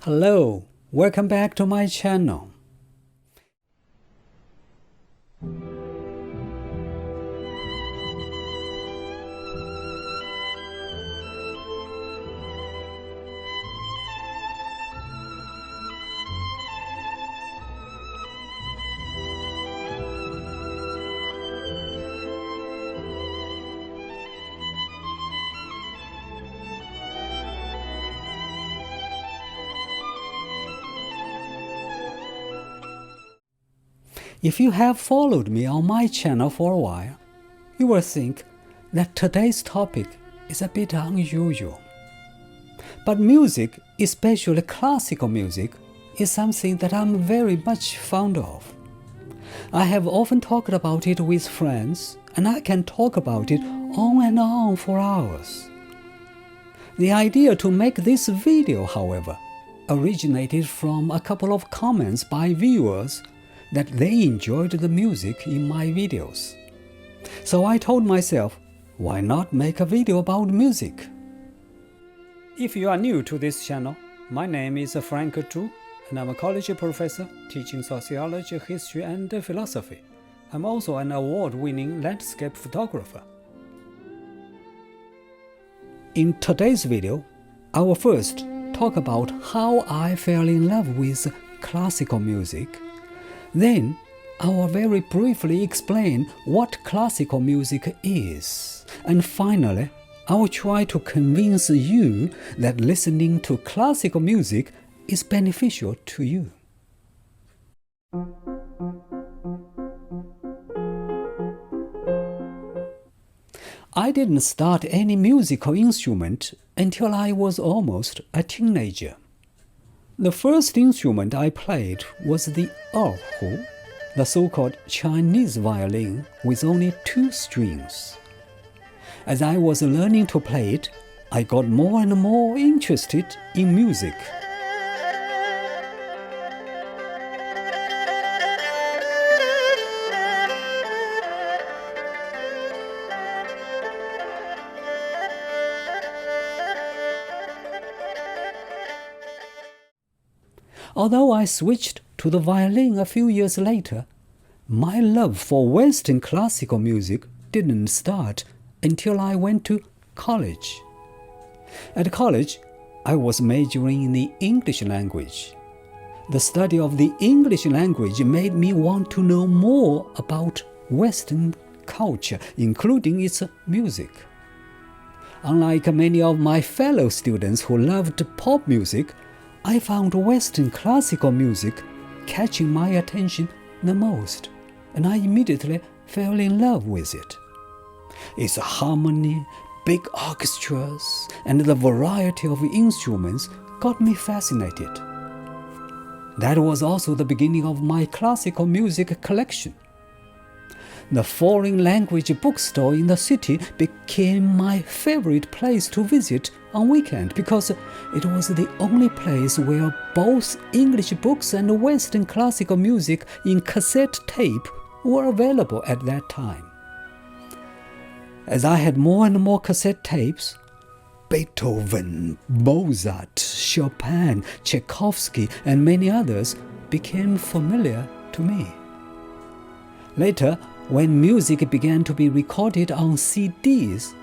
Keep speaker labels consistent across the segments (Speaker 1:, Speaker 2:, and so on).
Speaker 1: Hello, welcome back to my channel. If you have followed me on my channel for a while, you will think that today's topic is a bit unusual. But music, especially classical music, is something that I'm very much fond of. I have often talked about it with friends, and I can talk about it on and on for hours. The idea to make this video, however, originated from a couple of comments by viewers that they enjoyed the music in my videos. So I told myself, why not make a video about music? If you are new to this channel, my name is Frank Zhu, and I'm a college professor teaching sociology, history, and philosophy. I'm also an award-winning landscape photographer. In today's video, I will first talk about how I fell in love with classical music. Then, I will very briefly explain what classical music is. And finally, I will try to convince you that listening to classical music is beneficial to you. I didn't start any musical instrument until I was almost a teenager. The first instrument I played was the erhu, the so-called Chinese violin with only 2 strings. As I was learning to play it, I got more and more interested in music. Although I switched to the violin a few years later, my love for Western classical music didn't start until I went to college. At college, I was majoring in the English language. The study of the English language made me want to know more about Western culture, including its music. Unlike many of my fellow students who loved pop music, I found Western classical music catching my attention the most, and I immediately fell in love with it. Its harmony, big orchestras, and the variety of instruments got me fascinated. That was also the beginning of my classical music collection. The foreign language bookstore in the city became my favorite place to visit on weekend because it was the only place where both English books and Western classical music in cassette tape were available at that time. As I had more and more cassette tapes, Beethoven, Mozart, Chopin, Tchaikovsky, and many others became familiar to me. Later, when music began to be recorded on CDs,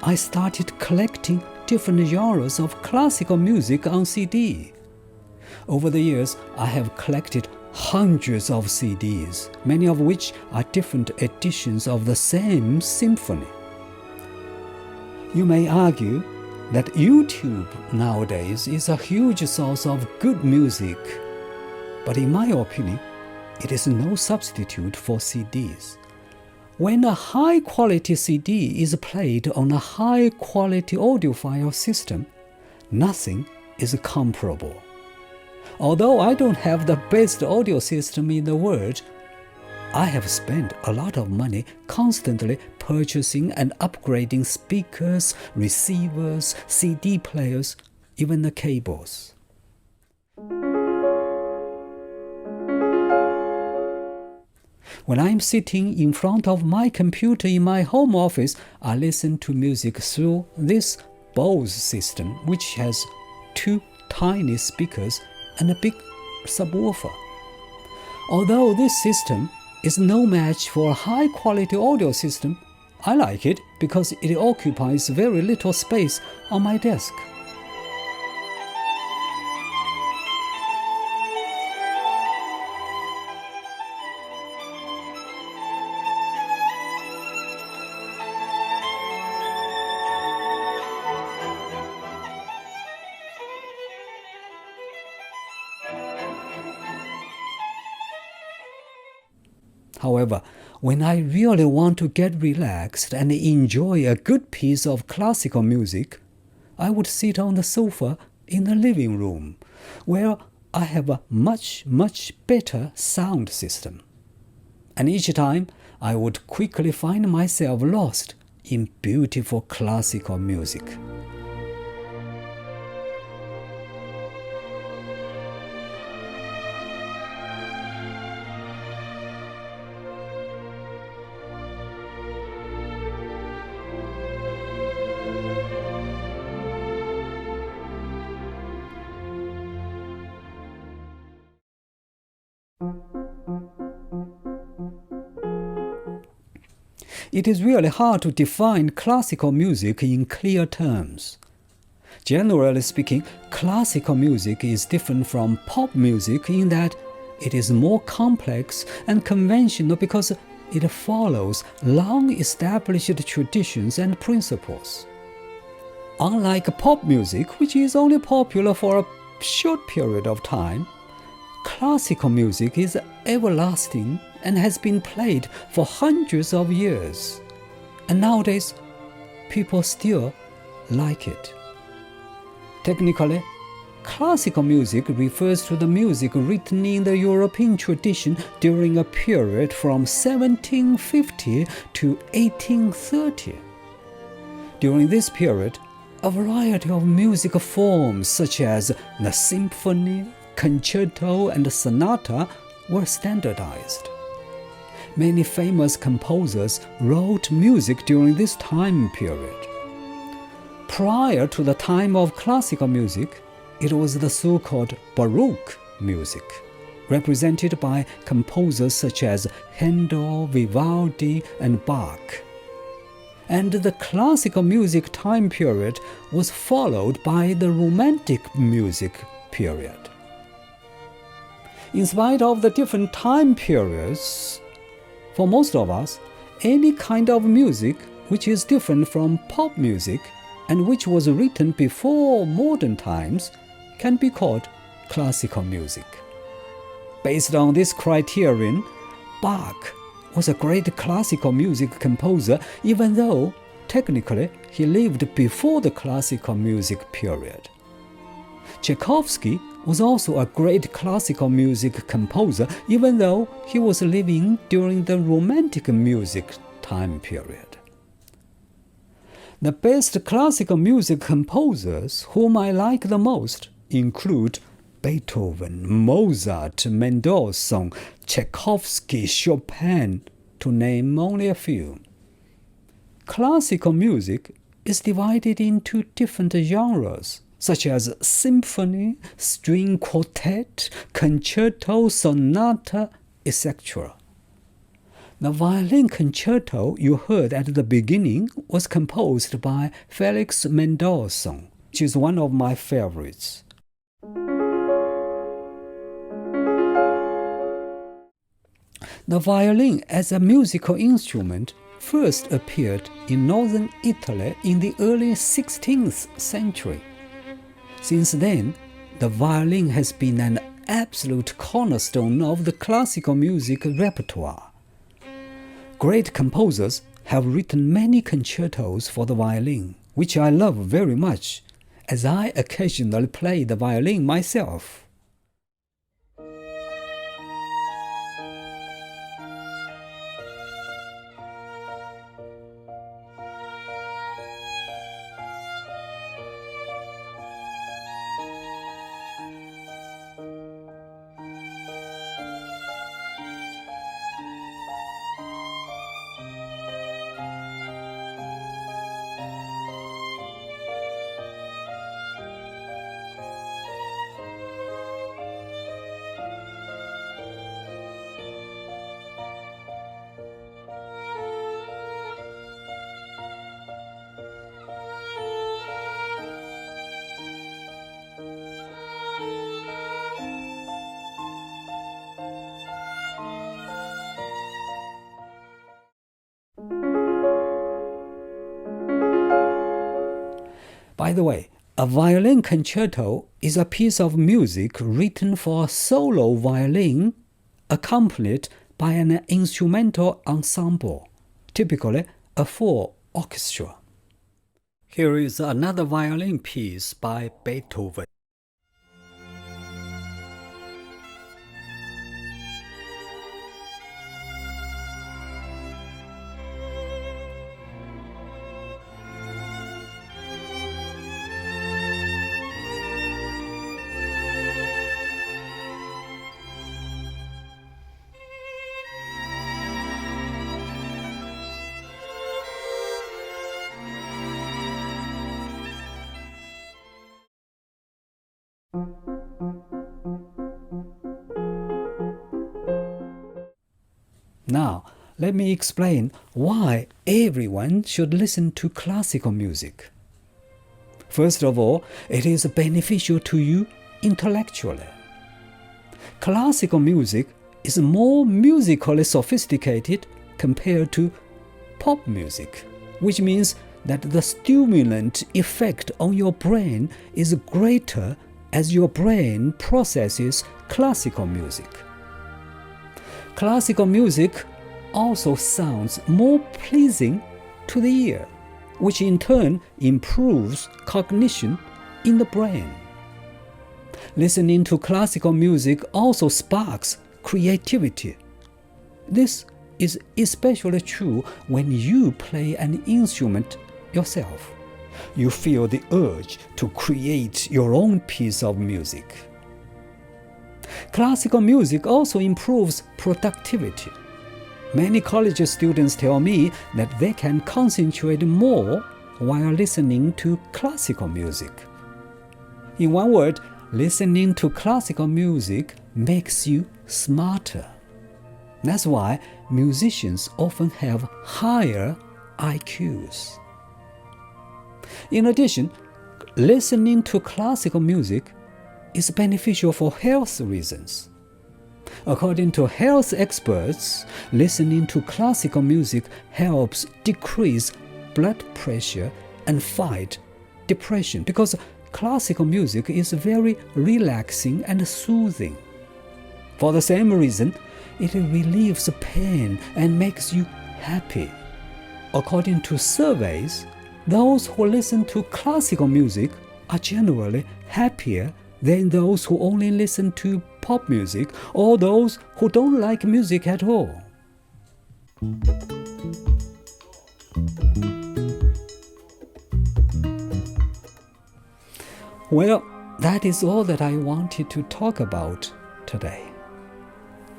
Speaker 1: I started collecting different genres of classical music on CD. Over the years, I have collected hundreds of CDs, many of which are different editions of the same symphony. You may argue that YouTube nowadays is a huge source of good music, but in my opinion, it is no substitute for CDs. When a high-quality CD is played on a high-quality audiophile system, nothing is comparable. Although I don't have the best audio system in the world, I have spent a lot of money constantly purchasing and upgrading speakers, receivers, CD players, even the cables. When I'm sitting in front of my computer in my home office, I listen to music through this Bose system, which has 2 tiny speakers and a big subwoofer. Although this system is no match for a high-quality audio system, I like it because it occupies very little space on my desk. However, when I really want to get relaxed and enjoy a good piece of classical music, I would sit on the sofa in the living room, where I have a much better sound system. And each time, I would quickly find myself lost in beautiful classical music. It is really hard to define classical music in clear terms. Generally speaking, classical music is different from pop music in that it is more complex and conventional because it follows long-established traditions and principles. Unlike pop music, which is only popular for a short period of time, classical music is everlasting and has been played for hundreds of years. And nowadays, people still like it. Technically, classical music refers to the music written in the European tradition during a period from 1750 to 1830. During this period, a variety of music forms such as the symphony, concerto, and sonata were standardized. Many famous composers wrote music during this time period. Prior to the time of classical music, it was the so-called Baroque music, represented by composers such as Handel, Vivaldi, and Bach. And the classical music time period was followed by the Romantic music period. In spite of the different time periods, for most of us, any kind of music which is different from pop music and which was written before modern times can be called classical music. Based on this criterion, Bach was a great classical music composer, even though technically he lived before the classical music period. Tchaikovsky was also a great classical music composer, even though he was living during the Romantic music time period. The best classical music composers whom I like the most include Beethoven, Mozart, Mendelssohn, Tchaikovsky, Chopin, to name only a few. Classical music is divided into different genres, such as symphony, string quartet, concerto, sonata, etc. The violin concerto you heard at the beginning was composed by Felix Mendelssohn, which is one of my favorites. The violin as a musical instrument first appeared in northern Italy in the early 16th century. Since then, the violin has been an absolute cornerstone of the classical music repertoire. Great composers have written many concertos for the violin, which I love very much, as I occasionally play the violin myself. the way, a violin concerto is a piece of music written for a solo violin accompanied by an instrumental ensemble, typically a full orchestra. Here is another violin piece by Beethoven. Now, let me explain why everyone should listen to classical music. First of all, it is beneficial to you intellectually. Classical music is more musically sophisticated compared to pop music, which means that the stimulant effect on your brain is greater as your brain processes classical music. Classical music also sounds more pleasing to the ear, which in turn improves cognition in the brain. Listening to classical music also sparks creativity. This is especially true when you play an instrument yourself. You feel the urge to create your own piece of music. Classical music also improves productivity. Many college students tell me that they can concentrate more while listening to classical music. In one word, listening to classical music makes you smarter. That's why musicians often have higher IQs. In addition, listening to classical music is beneficial for health reasons. According to health experts, listening to classical music helps decrease blood pressure and fight depression because classical music is very relaxing and soothing. For the same reason, it relieves pain and makes you happy. According to surveys, those who listen to classical music are generally happier than those who only listen to pop music or those who don't like music at all. Well, that is all that I wanted to talk about today.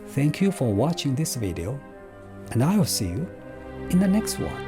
Speaker 1: Thank you for watching this video, and I will see you in the next one.